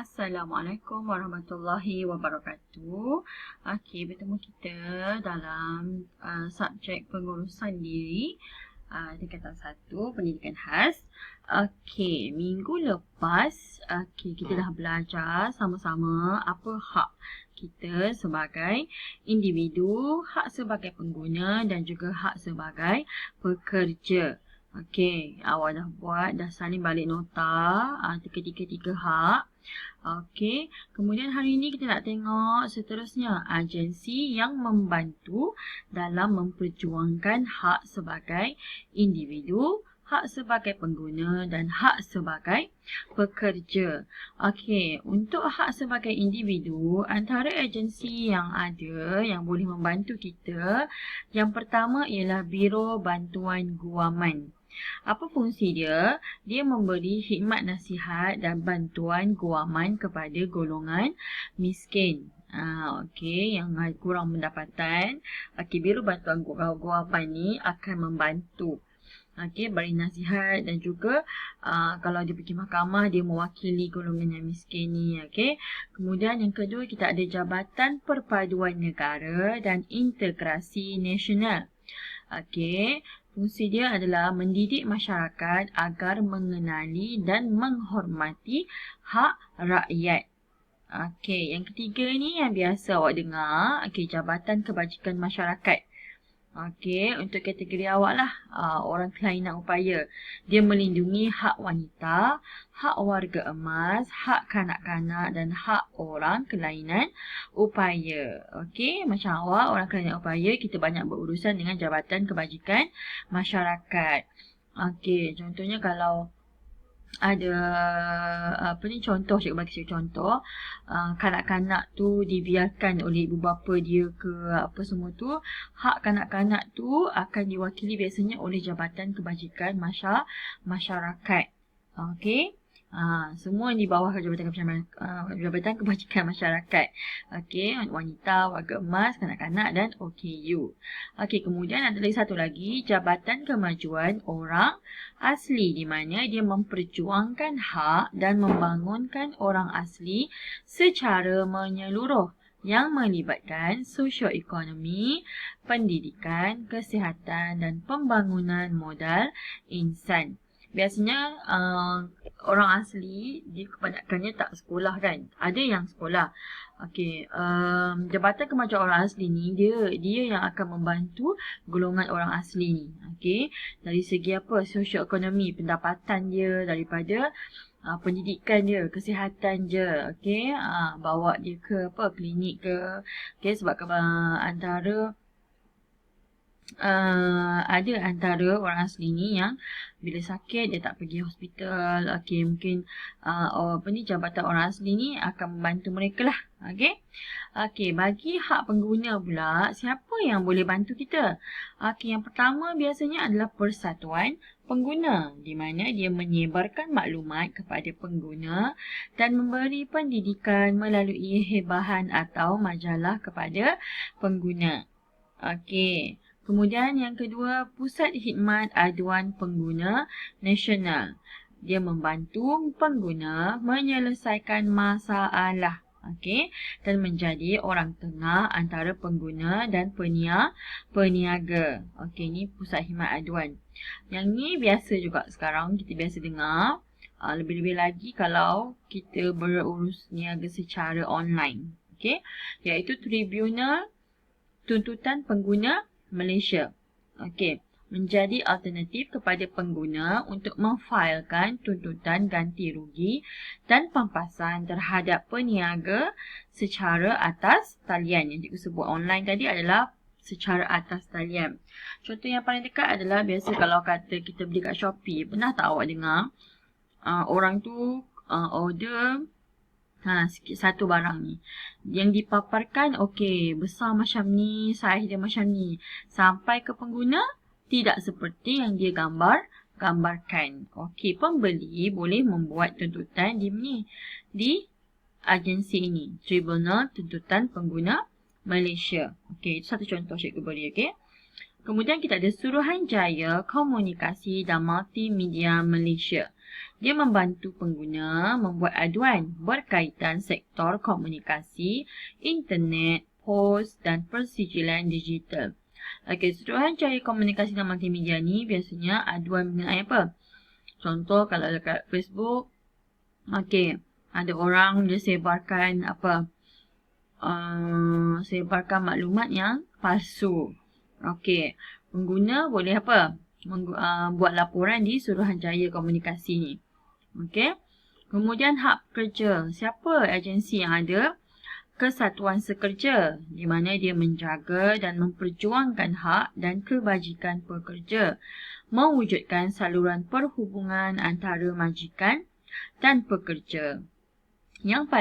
Assalamualaikum warahmatullahi wabarakatuh. Okey, bertemu kita dalam subjek pengurusan diri tingkatan 1 pendidikan khas. Okey, minggu lepas kita dah belajar sama-sama apa hak kita sebagai individu, hak sebagai pengguna dan juga hak sebagai pekerja. Okey, awak dah salin balik nota ketiga-tiga hak. Okey, kemudian hari ini kita nak tengok seterusnya agensi yang membantu dalam memperjuangkan hak sebagai individu, hak sebagai pengguna dan hak sebagai pekerja. Okey, untuk hak sebagai individu, antara agensi yang ada yang boleh membantu kita, yang pertama ialah Biro Bantuan Guaman. Apa fungsi dia? Dia memberi khidmat nasihat dan bantuan guaman kepada golongan miskin. Okey, yang kurang pendapatan. Okey, Biro Bantuan Guaman ni akan membantu. Okey, beri nasihat dan juga kalau dia pergi mahkamah, dia mewakili golongan yang miskin ni. Okey. Kemudian yang kedua, kita ada Jabatan Perpaduan Negara dan Integrasi Nasional. Okey, fungsi dia adalah mendidik masyarakat agar mengenali dan menghormati hak rakyat. Okey, yang ketiga ni yang biasa awak dengar, Jabatan Kebajikan Masyarakat. Okey, untuk kategori awak lah, orang kelainan upaya. Dia melindungi hak wanita, hak warga emas, hak kanak-kanak dan hak orang kelainan upaya. Okey, macam awak, orang kelainan upaya, kita banyak berurusan dengan Jabatan Kebajikan Masyarakat. Okey, contohnya kalau ada contoh, cikgu bagi contoh, kanak-kanak tu dibiarkan oleh ibu bapa dia ke apa semua tu, hak kanak-kanak tu akan diwakili biasanya oleh Jabatan Kebajikan Masyarakat. Okey, semua di bawah Jabatan Kebajikan Masyarakat. Okey, wanita, warga emas, kanak-kanak dan OKU. Okey, kemudian ada lagi satu lagi, Jabatan Kemajuan Orang Asli, di mana dia memperjuangkan hak dan membangunkan orang asli secara menyeluruh yang melibatkan sosioekonomi, pendidikan, kesihatan dan pembangunan modal insan. Biasanya orang asli dia kebanyakannya tak sekolah kan. Ada yang sekolah. Okey, Jabatan Kemajuan Orang Asli ni dia yang akan membantu golongan orang asli ni. Okey, dari segi apa? Sosioekonomi, pendapatan dia, daripada pendidikan dia, kesihatan dia. Okey, bawa dia ke klinik ke. Okey, sebab ada antara orang asli ni yang bila sakit dia tak pergi hospital. Okey, mungkin Jabatan Orang Asli ni akan membantu mereka lah. Okey. Okey, bagi hak pengguna pula, siapa yang boleh bantu kita? Okey, yang pertama biasanya adalah Persatuan Pengguna, di mana dia menyebarkan maklumat kepada pengguna dan memberi pendidikan melalui bahan atau majalah kepada pengguna. Okey. Kemudian yang kedua, Pusat Khidmat Aduan Pengguna Nasional. Dia membantu pengguna menyelesaikan masalah, dan menjadi orang tengah antara pengguna dan peniaga. Okey, ni Pusat Khidmat Aduan. Yang ni biasa juga sekarang kita biasa dengar. Lebih-lebih lagi kalau kita berurus niaga secara online. Okey, iaitu Tribunal Tuntutan Pengguna Malaysia. Okey, menjadi alternatif kepada pengguna untuk memfailkan tuntutan ganti rugi dan pampasan terhadap peniaga secara atas talian. Yang cikgu sebut online tadi adalah secara atas talian. Contoh yang paling dekat adalah biasa kalau kata kita beli kat Shopee. Pernah tak awak dengar orang tu order satu barang ni yang dipaparkan besar macam ni, saiz dia macam ni, sampai ke pengguna tidak seperti yang dia gambarkan. Okey, pembeli boleh membuat tuntutan di agensi ini, Tribunal Tuntutan Pengguna Malaysia. Okey, itu satu contoh cikgu beri. Okey. Kemudian kita ada Suruhanjaya Komunikasi dan Multimedia Malaysia. Dia membantu pengguna membuat aduan berkaitan sektor komunikasi, internet, pos dan persijilan digital. Okey, Suruhanjaya Komunikasi dan Multimedia ni biasanya aduan mengenai apa? Contoh kalau dekat Facebook, okey, ada orang dia sebarkan apa? Sebarkan maklumat yang palsu. Okey, pengguna boleh apa? Buat laporan di Suruhanjaya Komunikasi ni. Okey. Kemudian hak pekerja. Siapa agensi yang ada? Kesatuan Sekerja, di mana dia menjaga dan memperjuangkan hak dan kebajikan pekerja, mewujudkan saluran perhubungan antara majikan dan pekerja. Yang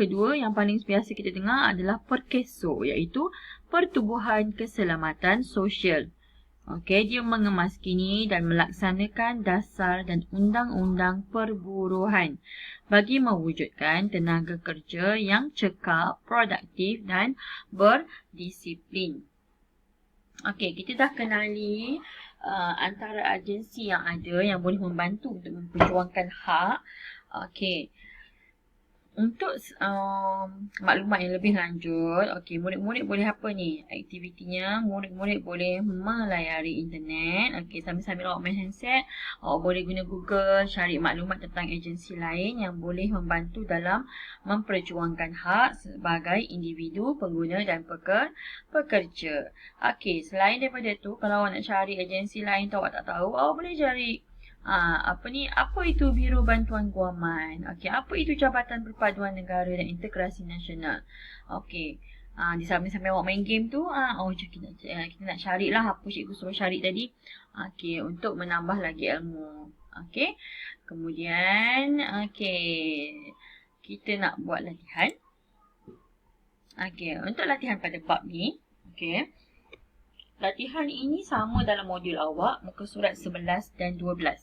kedua, yang paling biasa kita dengar adalah Perkeso, iaitu Pertubuhan Keselamatan Sosial. Okey, dia mengemaskini dan melaksanakan dasar dan undang-undang perburuhan bagi mewujudkan tenaga kerja yang cekap, produktif dan berdisiplin. Okey, kita dah kenali antara agensi yang ada yang boleh membantu untuk memperjuangkan hak. Okey. Untuk maklumat yang lebih lanjut, okey, murid-murid boleh apa ni? Aktivitinya, murid-murid boleh melayari internet. Okey, sambil-sambil awak main handset, awak boleh guna Google, cari maklumat tentang agensi lain yang boleh membantu dalam memperjuangkan hak sebagai individu, pengguna dan pekerja. Okey, selain daripada tu, kalau awak nak cari agensi lain tu awak tak tahu, awak boleh cari apa itu Biro Bantuan Guaman? Okey, apa itu Jabatan Perpaduan Negara dan Integrasi Nasional? Okey. Di sambil-sambil awak main game tu, kita nak carilah apa cikgu suruh cari tadi. Okey, untuk menambah lagi ilmu. Okey. Kemudian, okey, kita nak buat latihan. Okey, untuk latihan pada bab ni, okey. Latihan ini sama dalam modul awak, muka surat 11 dan 12.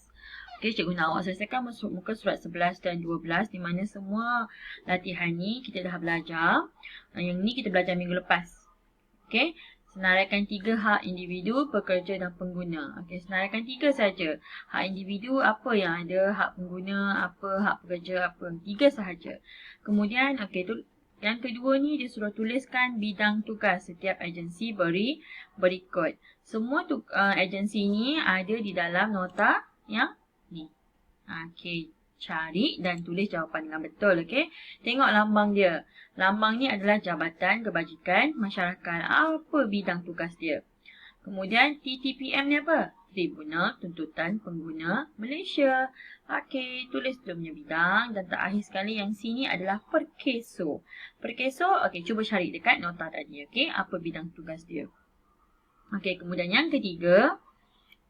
Okey, cikgu nak awak selesaikan muka surat 11 dan 12 di mana semua latihan ni kita dah belajar. Yang ni kita belajar minggu lepas. Okey, senaraikan 3 hak individu, pekerja dan pengguna. Okey, senaraikan 3 saja. Hak individu apa yang ada, hak pengguna apa, hak pekerja apa. 3 sahaja. Kemudian, okey, tu yang kedua ni dia suruh tuliskan bidang tugas setiap agensi berikut. Semua agensi ni ada di dalam nota yang ni. Okey, cari dan tulis jawapan dengan betul. Okey, tengok lambang dia. Lambang ni adalah Jabatan Kebajikan Masyarakat. Apa bidang tugas dia? Kemudian TTPM ni apa? Tribunal Tuntutan Pengguna Malaysia. Okey, tulis dia punya bidang. Dan terakhir sekali yang sini adalah Perkeso. Perkeso, okey, cuba cari dekat nota tadi. Okey, apa bidang tugas dia? Okey, kemudian yang ketiga,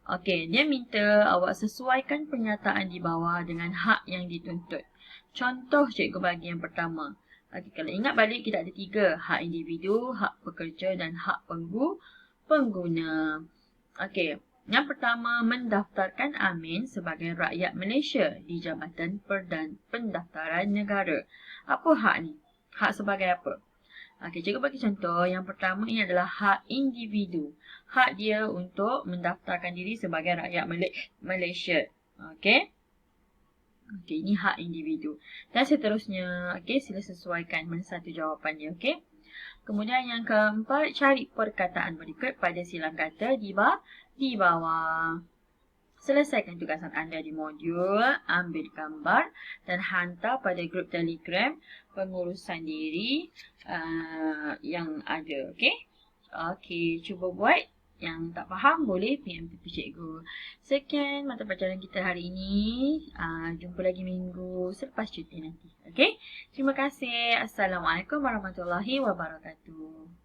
okey, dia minta awak sesuaikan pernyataan di bawah dengan hak yang dituntut. Contoh cikgu bagi yang pertama. Okey, kalau ingat balik kita ada 3. Hak individu, hak pekerja dan hak pengguna. Okey, yang pertama mendaftarkan Amin sebagai rakyat Malaysia di Jabatan Pendaftaran Negara. Apa hak ni? Hak sebagai apa? Okey, cikgu bagi contoh. Yang pertama ini adalah hak individu. Hak dia untuk mendaftarkan diri sebagai rakyat Malaysia. Okey. Okey, ini hak individu. Dan seterusnya, okey, sila sesuaikan mana satu jawapannya, okey. Kemudian yang keempat, cari perkataan berikut pada silang kata di bawah. Selesaikan tugasan anda di modul, ambil gambar dan hantar pada grup Telegram pengurusan diri yang ada. Okey? Okey, cuba buat. Yang tak faham boleh PM cikgu. Sekian mata pelajaran kita hari ini. Jumpa lagi minggu selepas cuti nanti. Okey? Terima kasih. Assalamualaikum warahmatullahi wabarakatuh.